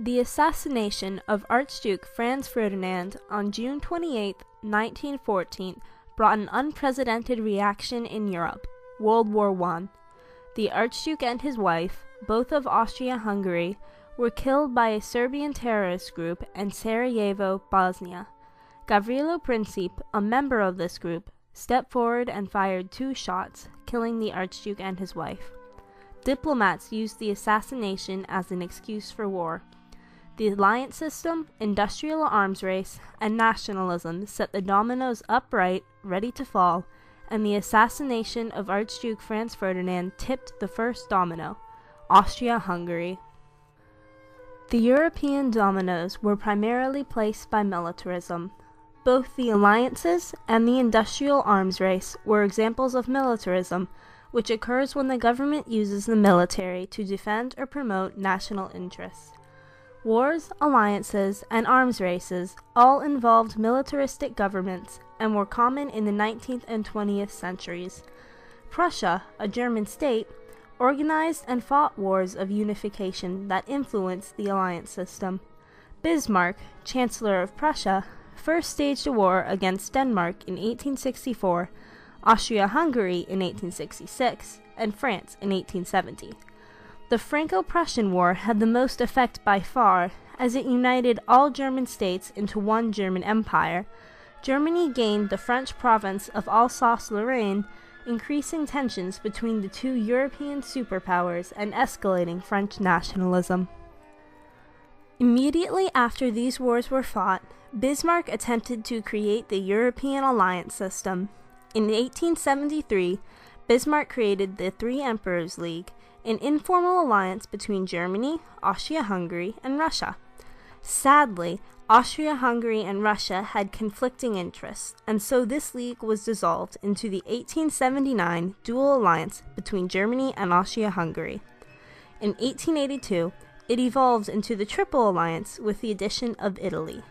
The assassination of Archduke Franz Ferdinand on June 28, 1914, brought an unprecedented reaction in Europe, World War I. The Archduke and his wife, both of Austria-Hungary, were killed by a Serbian terrorist group in Sarajevo, Bosnia. Gavrilo Princip, a member of this group, stepped forward and fired 2 shots, killing the Archduke and his wife. Diplomats used the assassination as an excuse for war. The alliance system, industrial arms race, and nationalism set the dominoes upright, ready to fall, and the assassination of Archduke Franz Ferdinand tipped the first domino, Austria-Hungary. The European dominoes were primarily placed by militarism. Both the alliances and the industrial arms race were examples of militarism, which occurs when the government uses the military to defend or promote national interests. Wars, alliances, and arms races all involved militaristic governments and were common in the 19th and 20th centuries. Prussia, a German state, organized and fought wars of unification that influenced the alliance system. Bismarck, Chancellor of Prussia, first staged a war against Denmark in 1864, Austria-Hungary in 1866, and France in 1870. The Franco-Prussian War had the most effect by far, as it united all German states into one German empire. Germany gained the French province of Alsace-Lorraine, increasing tensions between the 2 European superpowers and escalating French nationalism. Immediately after these wars were fought, Bismarck attempted to create the European alliance system. In 1873, Bismarck created the Three Emperors League, an informal alliance between Germany, Austria-Hungary, and Russia. Sadly, Austria-Hungary and Russia had conflicting interests, and so this league was dissolved into the 1879 dual alliance between Germany and Austria-Hungary. In 1882, it evolved into the Triple Alliance with the addition of Italy.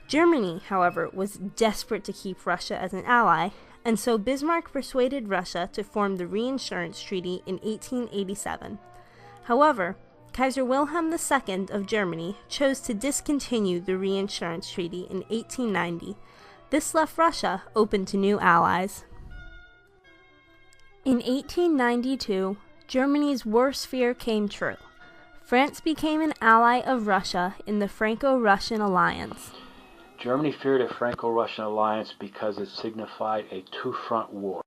Germany, however, was desperate to keep Russia as an ally, and so Bismarck persuaded Russia to form the Reinsurance Treaty in 1887. However, Kaiser Wilhelm II of Germany chose to discontinue the Reinsurance Treaty in 1890. This left Russia open to new allies. In 1892, Germany's worst fear came true. France became an ally of Russia in the Franco-Russian alliance. Germany feared a Franco-Russian alliance because it signified a two-front war.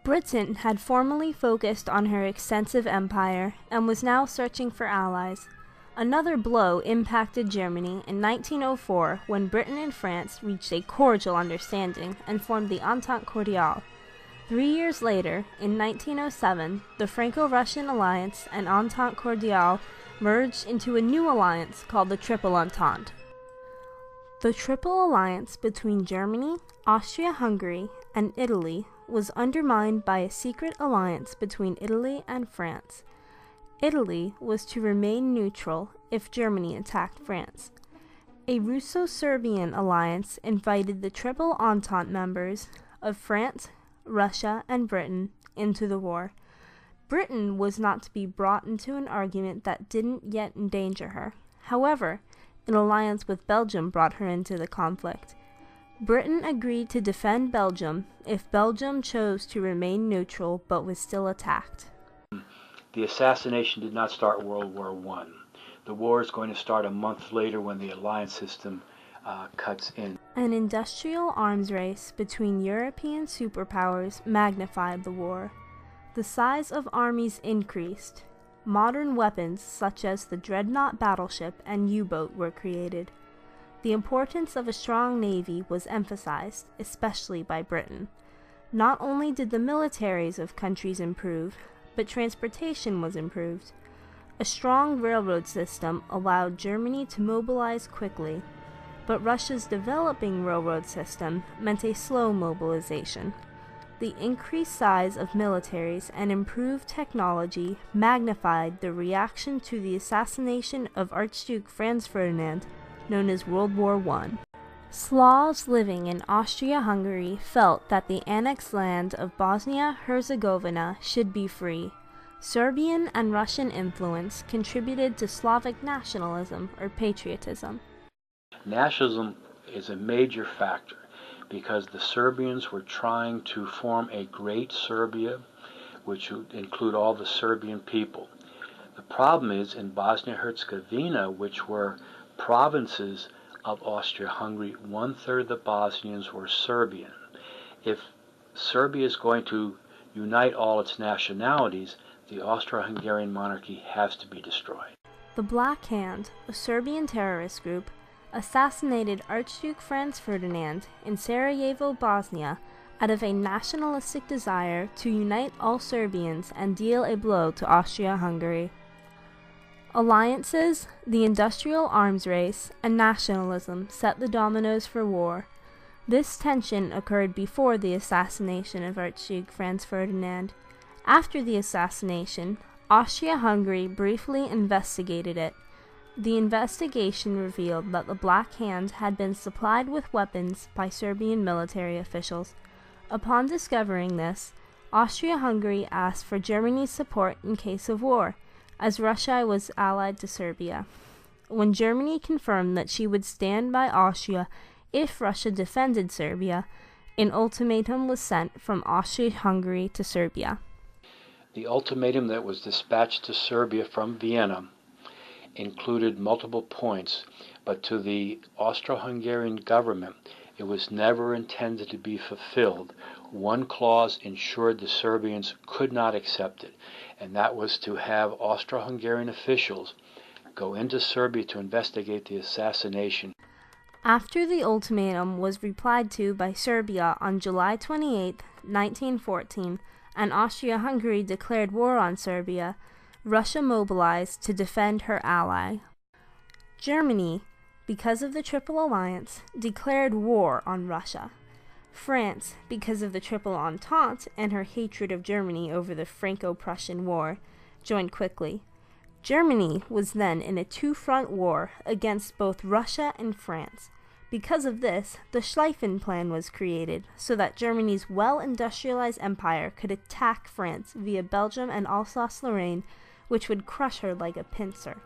Britain had formerly focused on her extensive empire and was now searching for allies. Another blow impacted Germany in 1904 when Britain and France reached a cordial understanding and formed the Entente Cordiale. 3 years later, in 1907, the Franco-Russian alliance and Entente Cordiale merged into a new alliance called the Triple Entente. The Triple Alliance between Germany, Austria-Hungary, and Italy was undermined by a secret alliance between Italy and France. Italy was to remain neutral if Germany attacked France. A Russo-Serbian alliance invited the Triple Entente members of France, Russia, and Britain into the war. Britain was not to be brought into an argument that didn't yet endanger her. However, an alliance with Belgium brought her into the conflict. Britain agreed to defend Belgium if Belgium chose to remain neutral but was still attacked. The assassination did not start World War I. The war is going to start a month later when the alliance system cuts in. An industrial arms race between European superpowers magnified the war. The size of armies increased. Modern weapons such as the dreadnought battleship and U-boat were created. The importance of a strong navy was emphasized, especially by Britain. Not only did the militaries of countries improve, but transportation was improved. A strong railroad system allowed Germany to mobilize quickly, but Russia's developing railroad system meant a slow mobilization. The increased size of militaries and improved technology magnified the reaction to the assassination of Archduke Franz Ferdinand, known as World War I. Slavs living in Austria-Hungary felt that the annexed land of Bosnia-Herzegovina should be free. Serbian and Russian influence contributed to Slavic nationalism or patriotism. Nationalism is a major factor because the Serbians were trying to form a great Serbia, which would include all the Serbian people. The problem is in Bosnia-Herzegovina, which were provinces of Austria-Hungary, 1/3 of the Bosnians were Serbian. If Serbia is going to unite all its nationalities, the Austro-Hungarian monarchy has to be destroyed. The Black Hand, a Serbian terrorist group, assassinated Archduke Franz Ferdinand in Sarajevo, Bosnia, out of a nationalistic desire to unite all Serbians and deal a blow to Austria-Hungary. Alliances, the industrial arms race, and nationalism set the dominoes for war. This tension occurred before the assassination of Archduke Franz Ferdinand. After the assassination, Austria-Hungary briefly investigated it. The investigation revealed that the Black Hand had been supplied with weapons by Serbian military officials. Upon discovering this, Austria-Hungary asked for Germany's support in case of war, as Russia was allied to Serbia. When Germany confirmed that she would stand by Austria if Russia defended Serbia, an ultimatum was sent from Austria-Hungary to Serbia. The ultimatum that was dispatched to Serbia from Vienna included multiple points, but to the Austro-Hungarian government it was never intended to be fulfilled. One clause ensured the Serbians could not accept it, and that was to have Austro-Hungarian officials go into Serbia to investigate the assassination. After the ultimatum was replied to by Serbia on July 28, 1914, and Austria-Hungary declared war on Serbia, Russia mobilized to defend her ally. Germany, because of the Triple Alliance, declared war on Russia. France, because of the Triple Entente and her hatred of Germany over the Franco-Prussian War, joined quickly. Germany was then in a two-front war against both Russia and France. Because of this, the Schlieffen Plan was created so that Germany's well-industrialized empire could attack France via Belgium and Alsace-Lorraine, which would crush her like a pincer.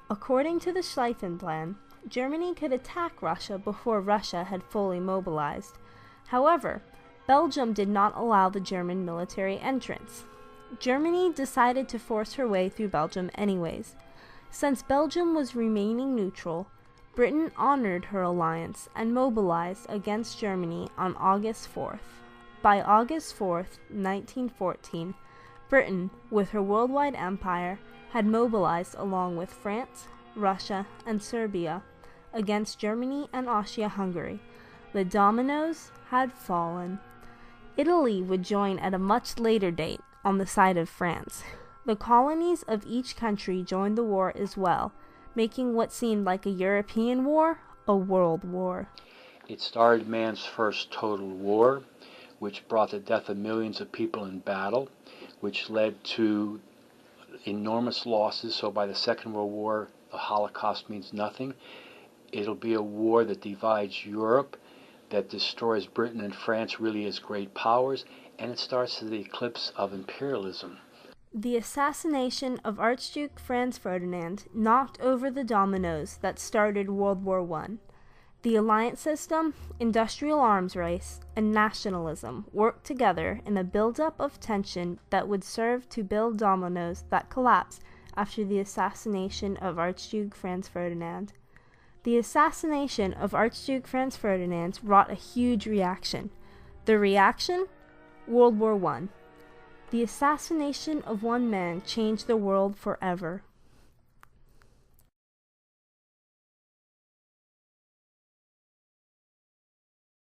According to the Schlieffen Plan, Germany could attack Russia before Russia had fully mobilized. However, Belgium did not allow the German military entrance. Germany decided to force her way through Belgium anyways. Since Belgium was remaining neutral, Britain honored her alliance and mobilized against Germany on August 4th. By August 4th, 1914, Britain, with her worldwide empire, had mobilized along with France, Russia, and Serbia against Germany and Austria-Hungary. The dominoes had fallen. Italy would join at a much later date on the side of France. The colonies of each country joined the war as well, making what seemed like a European war a world war. It started man's first total war, which brought the death of millions of people in battle, which led to enormous losses. So by the Second World War, the Holocaust means nothing. It'll be a war that divides Europe, that destroys Britain and France really as great powers, and it starts the eclipse of imperialism. The assassination of Archduke Franz Ferdinand knocked over the dominoes that started World War I. The alliance system, industrial arms race, and nationalism worked together in a buildup of tension that would serve to build dominoes that collapsed after the assassination of Archduke Franz Ferdinand. The assassination of Archduke Franz Ferdinand wrought a huge reaction. The reaction? World War I. The assassination of one man changed the world forever.